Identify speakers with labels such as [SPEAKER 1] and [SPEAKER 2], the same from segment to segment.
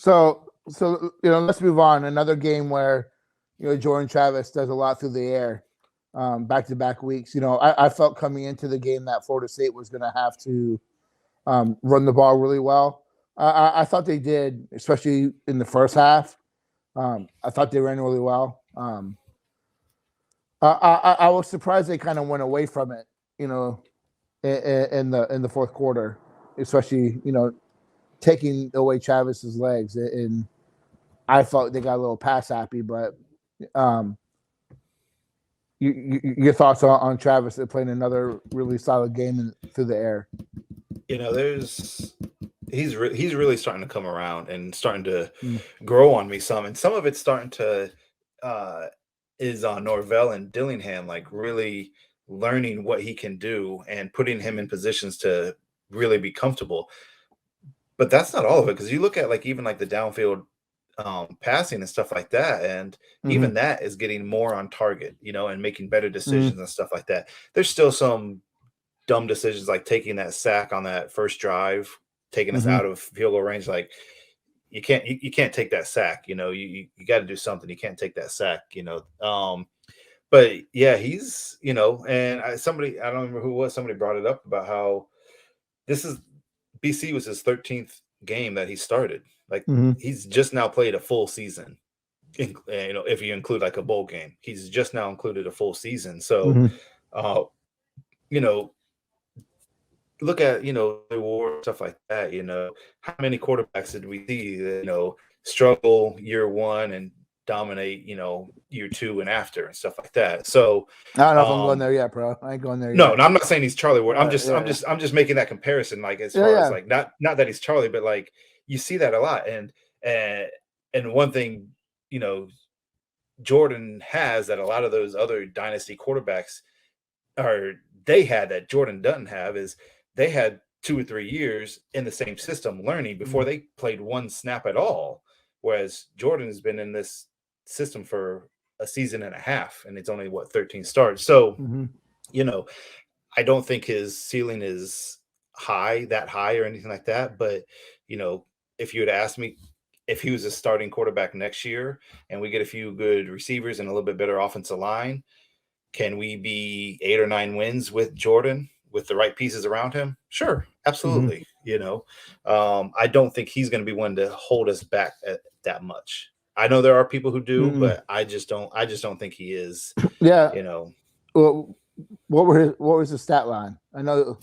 [SPEAKER 1] So let's move on. Another game where Jordan Travis does a lot through the air, back-to-back weeks. I felt coming into the game that Florida State was going to have to run the ball really well. I thought they did, especially in the first half. I thought they ran really well. I was surprised they kind of went away from it, in the fourth quarter, especially taking away Travis's legs, and I felt they got a little pass happy. But your thoughts on Travis playing another really solid game through the air?
[SPEAKER 2] He's really starting to come around and starting to grow on me some, and some of it's starting to is on Norvell and Dillingham, like really learning what he can do and putting him in positions to really be comfortable. But that's not all of it, because you look at even the downfield passing and stuff like that, and even that is getting more on target, and making better decisions and stuff like that. There's still some dumb decisions, like taking that sack on that first drive, taking us out of field goal range. Like you can't take that sack. You got to do something. You can't take that sack. But yeah, he's and I don't remember who it was. Somebody brought it up about how BC was his 13th game that he started. He's just now played a full season. If you include a bowl game, he's just now included a full season. So, look at the war, stuff like that. How many quarterbacks did we see struggle year one and dominate year two and after and stuff like that? So
[SPEAKER 1] I don't know if I'm going there yet, bro. I ain't going there yet.
[SPEAKER 2] No, I'm not saying he's Charlie Ward. I'm just making that comparison, as far as not that he's Charlie, but you see that a lot. And one thing Jordan has that a lot of those other dynasty quarterbacks had that Jordan doesn't have is they had 2 or 3 years in the same system learning before they played one snap at all. Whereas Jordan has been in this system for a season and a half, and it's only 13 starts. So, I don't think his ceiling is that high or anything like that. But, if you had asked me if he was a starting quarterback next year and we get a few good receivers and a little bit better offensive line, can we be 8 or 9 wins with Jordan with the right pieces around him? Sure, absolutely. I don't think he's going to be one to hold us back that much. I know there are people who do, but I just don't think he is.
[SPEAKER 1] Yeah. Well, what was his stat line? I know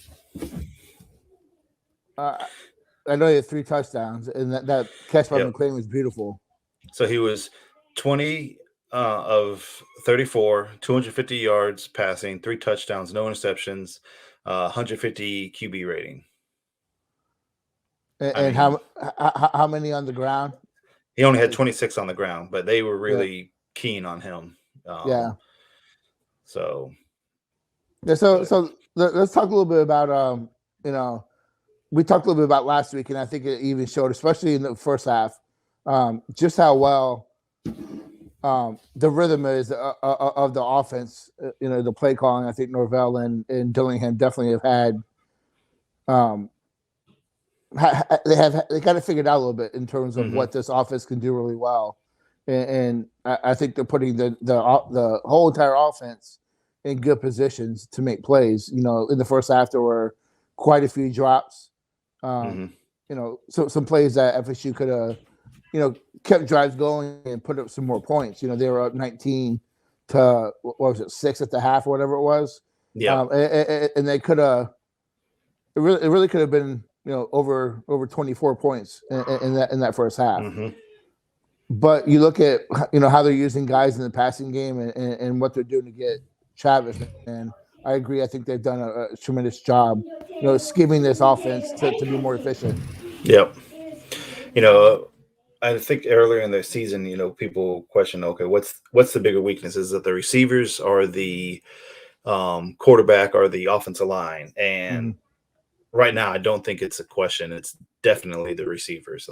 [SPEAKER 1] he had 3 touchdowns, and that catch by McClain was beautiful.
[SPEAKER 2] So he was 20 of 34, 250 yards passing, 3 touchdowns, no interceptions, 150 QB rating.
[SPEAKER 1] And how many on the ground?
[SPEAKER 2] He only had 26 on the ground, but they were really keen on him. So
[SPEAKER 1] let's talk a little bit about we talked a little bit about last week, and I think it even showed, especially in the first half, just how well the rhythm is of the offense. The play calling. I think Norvell and Dillingham definitely have had. They got it figured out a little bit in terms of what this offense can do really well, and I think they're putting the whole entire offense in good positions to make plays. In the first half there were quite a few drops. So some plays that FSU could have, kept drives going and put up some more points. They were up 19 to 6 at the half or whatever it was.
[SPEAKER 2] Yeah,
[SPEAKER 1] and they could have. It really could have been over 24 points in that first half. But you look at how they're using guys in the passing game and what they're doing to get Travis, and I agree. I think they've done a tremendous job, scheming this offense to be more efficient.
[SPEAKER 2] Yep. I think earlier in the season, people question, okay, what's the bigger weakness? Is it the receivers or the quarterback or the offensive line? And right now, I don't think it's a question. It's definitely the receivers.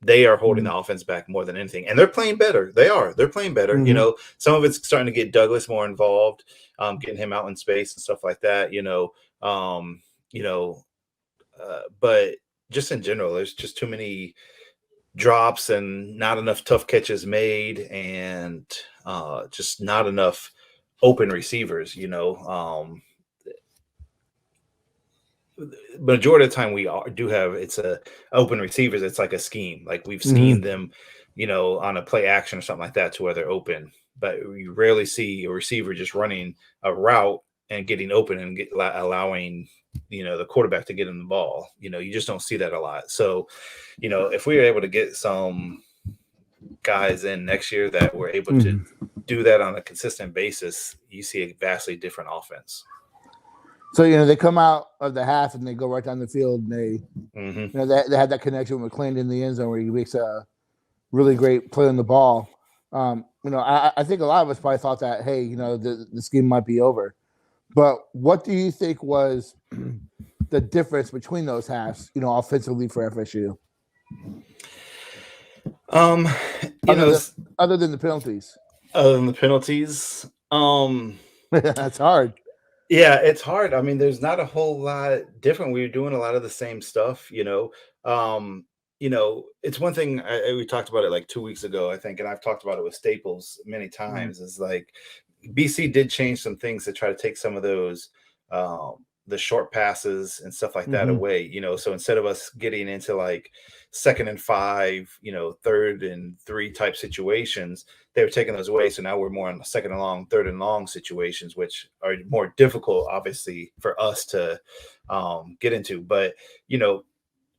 [SPEAKER 2] They are holding the offense back more than anything, and they're playing better. They're playing better. Some of it's starting to get Douglas more involved, getting him out in space and stuff like that. But just in general, there's just too many drops and not enough tough catches made, and just not enough open receivers. Majority of the time do have it's a open receivers. It's like a scheme. Like we've
[SPEAKER 1] Mm-hmm.
[SPEAKER 2] schemed them, on a play action or something like that to where they're open. But you rarely see a receiver just running a route and getting open and allowing the quarterback to get in the ball. You just don't see that a lot. So, if we were able to get some guys in next year that were able to do that on a consistent basis, you see a vastly different offense.
[SPEAKER 1] So they come out of the half and they go right down the field and they, they had that connection with McClain in the end zone where he makes a really great play on the ball. I think a lot of us probably thought that, hey, the scheme might be over. But what do you think was the difference between those halves, offensively for FSU? Other than the penalties. That's hard.
[SPEAKER 2] Yeah, it's hard. I mean, there's not a whole lot different. We were doing a lot of the same stuff, it's one thing we talked about it like 2 weeks ago, I think, and I've talked about it with Staples many times, is like BC did change some things to try to take some of those the short passes and stuff like that away, so instead of us getting into like 2nd and 5, 3rd and 3 type situations, they were taking those away. So now we're more on 2nd and long, 3rd and long situations, which are more difficult, obviously, for us to get into. But,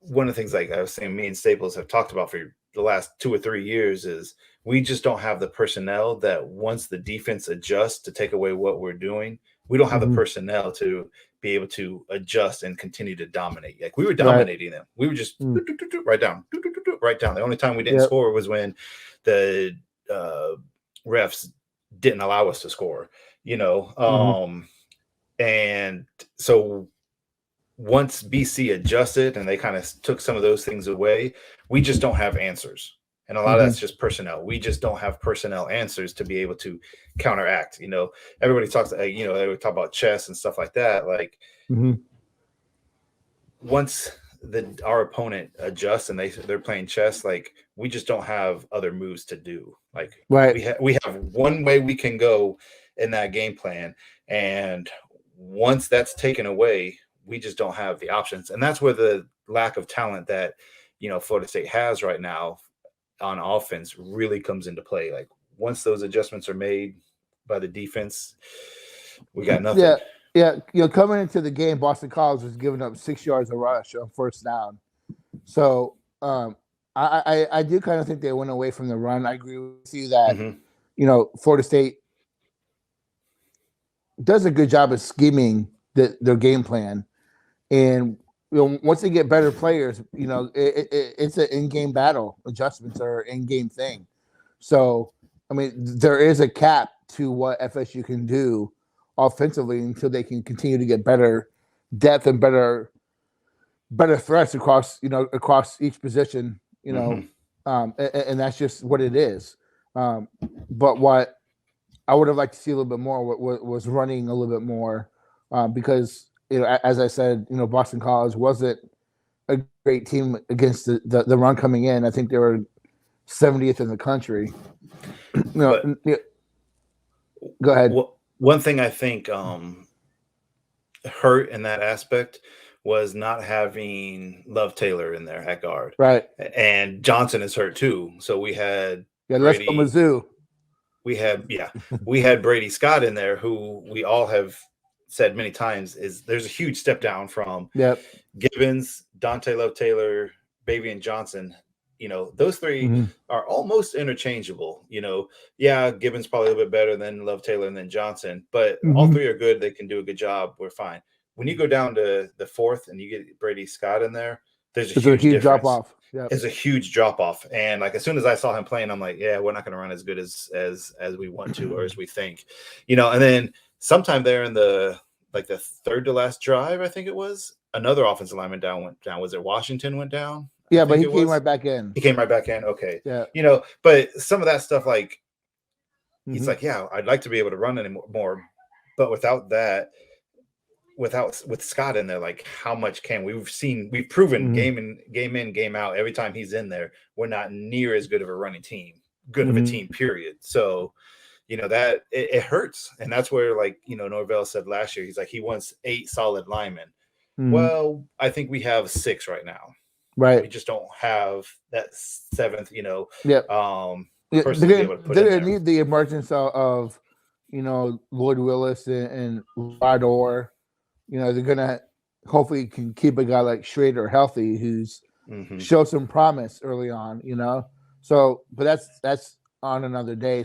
[SPEAKER 2] one of the things, like I was saying, me and Staples have talked about for the last 2 or 3 years is we just don't have the personnel that once the defense adjusts to take away what we're doing, we don't have the personnel to be able to adjust and continue to dominate. Like we were dominating them. We were just right down. The only time we didn't score was when the refs didn't allow us to score, and so once BC adjusted and they kind of took some of those things away, we just don't have answers. And a lot of that's just personnel. We just don't have personnel answers to be able to counteract. Everybody talks, they would talk about chess and stuff like that. Like once our opponent adjusts and they're playing chess, like we just don't have other moves to do. Like we have one way we can go in that game plan, and once that's taken away, we just don't have the options. And that's where the lack of talent that Florida State has right now on offense really comes into play. Like once those adjustments are made by the defense, we got nothing.
[SPEAKER 1] Yeah. Coming into the game, Boston College was giving up 6 yards a rush on 1st down. So I do kind of think they went away from the run. I agree with you that Florida State does a good job of scheming their game plan, and once they get better players, it's an in-game battle. Adjustments are an in-game thing. So, I mean, there is a cap to what FSU can do offensively until they can continue to get better depth and better threats across each position. And that's just what it is. But what I would have liked to see a little bit more was running a little bit more, because as I said, Boston College wasn't a great team against the run coming in. I think they were 70th in the country. Go ahead.
[SPEAKER 2] One thing I think hurt in that aspect was not having Love Taylor in there at guard.
[SPEAKER 1] Right.
[SPEAKER 2] And Johnson is hurt too. So we had
[SPEAKER 1] let's go Mizzou.
[SPEAKER 2] We had Brady Scott in there, who we all have said many times there's a huge step down from Gibbons, Dante Love Taylor, Bavian Johnson. Those three are almost interchangeable. Gibbons probably a little bit better than Love Taylor and then Johnson, but all three are good. They can do a good job. We're fine. When you go down to the 4th and you get Brady Scott in there, there's a huge drop off. Yep. It's a huge drop off. And like as soon as I saw him playing, I'm like, yeah, we're not going to run as good as we want to or as we think. And then sometime there in the 3rd to last drive, I think it was, another offensive lineman went down. Was it Washington went down?
[SPEAKER 1] Yeah, but he came right back in.
[SPEAKER 2] He came right back in. Okay.
[SPEAKER 1] Yeah.
[SPEAKER 2] But some of that stuff, like, he's like, yeah, I'd like to be able to run anymore, but without that, with Scott in there, like how much can we've proven
[SPEAKER 1] Mhm.
[SPEAKER 2] game in, game out, every time he's in there, we're not near as good of a running team, good of a
[SPEAKER 1] Mhm.
[SPEAKER 2] team, period. So, that it hurts. And that's where, like, Norvell said last year, he's like, he wants 8 solid linemen.
[SPEAKER 1] Mhm.
[SPEAKER 2] Well, I think we have 6 right now.
[SPEAKER 1] Right.
[SPEAKER 2] We just don't have that 7th,
[SPEAKER 1] Yeah. Yeah,
[SPEAKER 2] person to be able to put
[SPEAKER 1] they're
[SPEAKER 2] in
[SPEAKER 1] gonna
[SPEAKER 2] there.
[SPEAKER 1] need the emergence of Lloyd Willis and Rador. They're gonna hopefully can keep a guy like Schrader healthy, who's
[SPEAKER 2] Hmm.
[SPEAKER 1] show some promise early on. So, but that's on another day. So